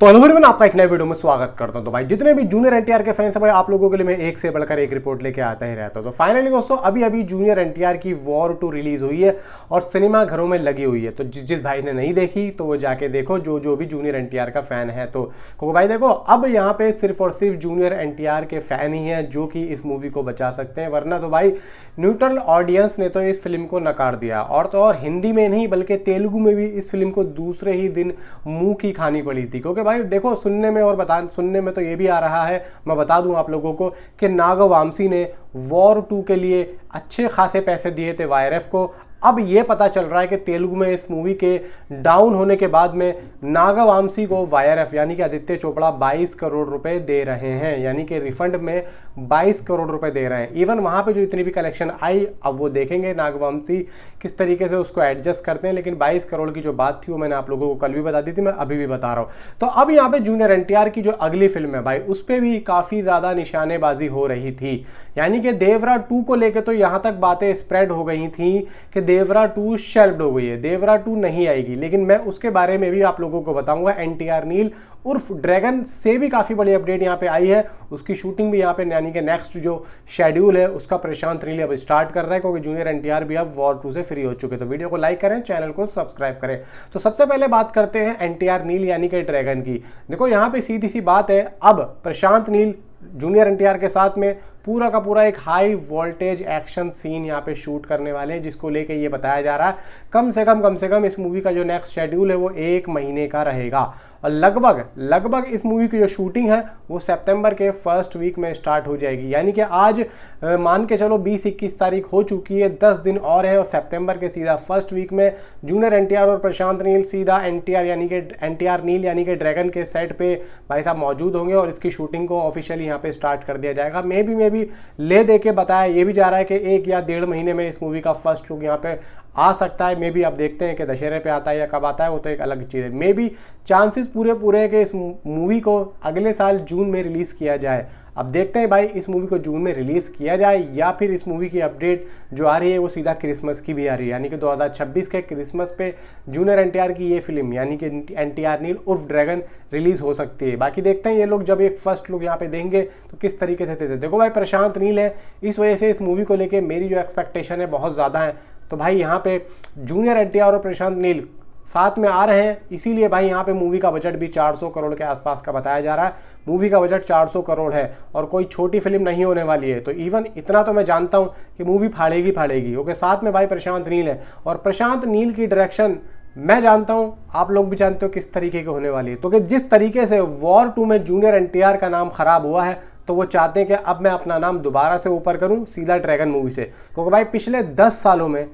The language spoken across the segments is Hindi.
तो हेलो एवरीवन, आपका एक नए वीडियो में स्वागत करता हूं। तो भाई जितने भी जूनियर एनटीआर के फैंस हैं भाई, आप लोगों के लिए मैं एक से बढ़कर एक रिपोर्ट लेके आता ही रहता हूं। तो फाइनली दोस्तों, अभी जूनियर एनटीआर की वॉर 2 रिलीज हुई है और सिनेमा घरों में लगी हुई है। तो जिस भाई ने नहीं देखी तो वो जाके देखो, जो भी जूनियर एनटीआर का फैन है। तो क्योंकि भाई देखो, अब यहाँ पे सिर्फ और सिर्फ जूनियर एनटीआर के फैन ही हैं जो कि इस मूवी को बचा सकते हैं, वरना तो भाई न्यूट्रल ऑडियंस ने तो इस फिल्म को नकार दिया। और तो और हिंदी में नहीं बल्कि तेलुगु में भी इस फिल्म को दूसरे ही दिन मुंह की खानी पड़ी थी। क्योंकि भाई देखो, सुनने में तो ये भी आ रहा है, मैं बता दूं आप लोगों को, कि नागवामसी ने वॉर 2 के लिए अच्छे खासे पैसे दिए थे वाईआरएफ को। अब ये पता चल रहा है कि तेलुगु में इस मूवी के डाउन होने के बाद में नागवामसी को वाईआरएफ यानी कि आदित्य चोपड़ा 22 करोड़ रुपए दे रहे हैं, यानी कि रिफंड में 22 करोड़ रुपए दे रहे हैं। इवन वहां पे जो इतनी भी कलेक्शन आई, अब वो देखेंगे नागवामसी किस तरीके से उसको एडजस्ट करते हैं। लेकिन 22 करोड़ की जो बात थी वो मैंने आप लोगों को कल भी बता दी थी, मैं अभी भी बता रहा हूँ। तो अब यहाँ पे जूनियर एनटीआर की जो अगली फिल्म है भाई, उस पर भी काफी ज्यादा निशानेबाजी हो रही थी। यानी कि देवरा 2 को लेकर तो यहां तक बातें स्प्रेड हो गई थी कि देवरा 2 शेल्फ्ड हो गई है, देवरा 2 नहीं आएगी। लेकिन मैं उसके बारे में भी आप लोगों को बताऊंगा। एनटीआर नील उर्फ ड्रैगन से भी काफी बड़ी अपडेट यहां पे आई है। उसकी शूटिंग भी यहां पे यानी कि नेक्स्ट जो शेड्यूल है उसका प्रशांत नील अब स्टार्ट कर रहा है, क्योंकि जूनियर एनटीआर भी अब वॉर 2 से फ्री हो चुके। तो वीडियो को लाइक करें, चैनल को सब्सक्राइब करें। तो सबसे पहले बात करते हैं एनटीआर नील यानी कि ड्रैगन की। देखो यहां पे सीधी सी बात है, अब प्रशांत नील जूनियर एनटीआर के साथ में पूरा का पूरा एक हाई वोल्टेज एक्शन सीन यहाँ पे शूट करने वाले हैं, जिसको लेके ये बताया जा रहा है कम से कम इस मूवी का जो नेक्स्ट शेड्यूल है वो 1 महीने का रहेगा। और लगभग इस मूवी की जो शूटिंग है वो सितंबर के फर्स्ट वीक में स्टार्ट हो जाएगी। यानी कि आज मान के चलो 20-21 तारीख हो चुकी है, 10 दिन और है और सितंबर के सीधा फर्स्ट वीक में जूनियर एनटीआर और प्रशांत नील सीधा एनटीआर नील यानी कि ड्रैगन के सेट पे भाई साहब मौजूद होंगे और इसकी शूटिंग को ऑफिशियली यहाँ पे स्टार्ट कर दिया जाएगा। मे बी ले दे के बताया ये भी जा रहा है कि 1 या 1.5 महीने में इस मूवी का फर्स्ट लुक यहाँ पे आ सकता है। मे बी अब देखते हैं कि दशहरे पे आता है या कब आता है, वो तो एक अलग चीज़ है। मे बी चांसेस पूरे हैं कि इस मूवी को अगले साल जून में रिलीज़ किया जाए। अब देखते हैं भाई, इस मूवी को जून में रिलीज़ किया जाए या फिर इस मूवी की अपडेट जो आ रही है वो सीधा क्रिसमस की भी आ रही है, यानी कि 2026 के क्रिसमस पे जूनियर एनटीआर की ये फिल्म यानी कि एनटीआर नील उर्फ ड्रैगन रिलीज़ हो सकती है। बाकी देखते हैं ये लोग जब एक फर्स्ट लुक यहाँ पे देंगे तो किस तरीके से देते। देखो भाई, प्रशांत नील है, इस वजह से इस मूवी को लेकर मेरी जो एक्सपेक्टेशन है बहुत ज़्यादा है। तो भाई यहाँ पे जूनियर एनटीआर और प्रशांत नील साथ में आ रहे हैं, इसीलिए भाई यहाँ पे मूवी का बजट भी 400 करोड़ के आसपास का बताया जा रहा है। मूवी का बजट 400 करोड़ है और कोई छोटी फिल्म नहीं होने वाली है। तो इवन इतना तो मैं जानता हूँ कि मूवी फाड़ेगी क्योंकि साथ में भाई प्रशांत नील है और प्रशांत नील की डायरेक्शन मैं जानता हूं, आप लोग भी जानते हो किस तरीके की होने वाली है। तो कि जिस तरीके से वॉर 2 में जूनियर एनटीआर का नाम खराब हुआ है, तो वो चाहते हैं कि अब मैं अपना नाम दोबारा से ऊपर करूं सीधा ड्रैगन मूवी से। क्योंकि भाई पिछले 10 सालों में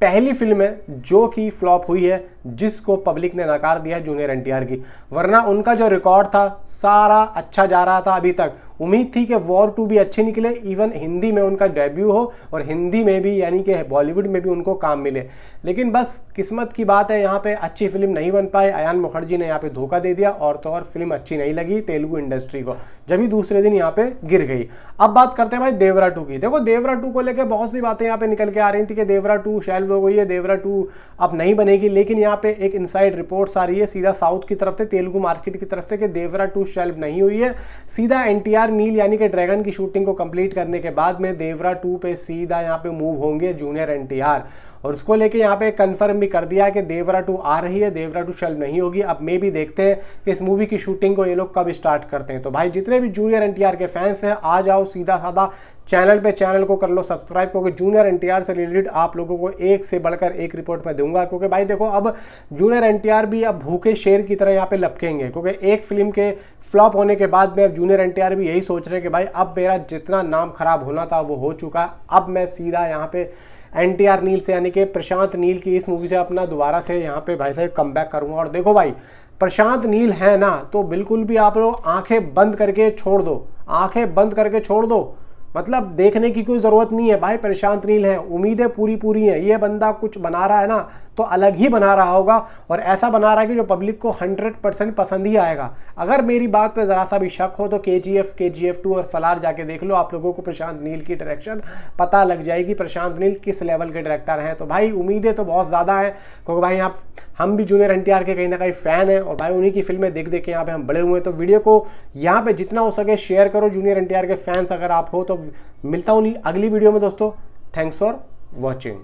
पहली फिल्म है जो कि फ्लॉप हुई है, जिसको पब्लिक ने नकार दिया है जूनियर एनटीआर की। वरना उनका जो रिकॉर्ड था सारा अच्छा जा रहा था अभी तक। उम्मीद थी कि वॉर 2 भी अच्छे निकले, इवन हिंदी में उनका डेब्यू हो और हिंदी में भी यानी कि बॉलीवुड में भी उनको काम मिले। लेकिन बस किस्मत की बात है, यहाँ पे अच्छी फिल्म नहीं बन पाए। अयान मुखर्जी ने यहाँ पे धोखा दे दिया और तो और फिल्म अच्छी नहीं लगी तेलुगु इंडस्ट्री को, जब ही दूसरे दिन यहाँ पे गिर गई। अब बात करते हैं भाई देवरा 2 की। देखो देवरा 2 को लेकर बहुत सी बातें यहाँ पे निकल के आ रही थी कि देवरा 2 शेल्व हो गई है, देवरा 2 अब नहीं बनेगी। लेकिन यहाँ पे एक इनसाइड रिपोर्ट्स आ रही है सीधा साउथ की तरफ से, तेलुगु मार्केट की तरफ से, कि देवरा 2 शेल्व नहीं हुई है। सीधा एनटीआर नील यानी कि ड्रैगन की शूटिंग को कंप्लीट करने के बाद में देवरा 2 पे सीधा यहाँ पे मूव होंगे जूनियर एनटीआर। और उसको लेके यहाँ पे कंफर्म भी कर दिया है कि देवरा 2 आ रही है, देवरा 2 शेल्व नहीं होगी। अब मे भी देखते हैं कि इस मूवी की शूटिंग को ये लोग कब स्टार्ट करते हैं। तो भाई जितने भी जूनियर एनटीआर के फैंस हैं, आ जाओ सीधा साधा चैनल को कर लो सब्सक्राइब, क्योंकि जूनियर एनटीआर से रिलेटेड आप लोगों को एक से बढ़कर एक रिपोर्ट मैं दूंगा। क्योंकि भाई देखो, अब जूनियर एनटीआर भी अब भूखे शेर की तरह यहाँ पे लपकेंगे, क्योंकि एक फिल्म के फ्लॉप होने के बाद में अब जूनियर एनटीआर भी यही सोच रहे हैं कि भाई अब मेरा जितना नाम खराब होना था वो हो चुका, अब मैं सीधा यहाँ पे एनटीआर नील से यानी कि प्रशांत नील की इस मूवी से अपना दोबारा से यहाँ पे भाई साहब कम बैक करूँगा। और देखो भाई, प्रशांत नील है ना, तो बिल्कुल भी आप लोग आंखें बंद करके छोड़ दो, मतलब देखने की कोई ज़रूरत नहीं है भाई। प्रशांत नील है, उम्मीदें पूरी हैं। ये बंदा कुछ बना रहा है ना तो अलग ही बना रहा होगा, और ऐसा बना रहा है कि जो पब्लिक को 100% पसंद ही आएगा। अगर मेरी बात पे ज़रा सा भी शक हो तो KGF 2 और सलार जाके देख लो, आप लोगों को प्रशांत नील की डायरेक्शन पता लग जाएगी, प्रशांत नील किस लेवल के डायरेक्टर हैं। तो भाई उम्मीदें तो बहुत ज़्यादा हैं, क्योंकि भाई यहाँ हम भी जूनियर एनटीआर के कहीं ना कहीं फ़ैन हैं और भाई उन्हीं की फिल्में देख देख के यहाँ पे हम बड़े हुए हैं। तो वीडियो को यहाँ पे जितना हो सके शेयर करो जूनियर एनटीआर के फैंस अगर आप हो तो। मिलता हूँ अगली वीडियो में दोस्तों। Thanks for watching.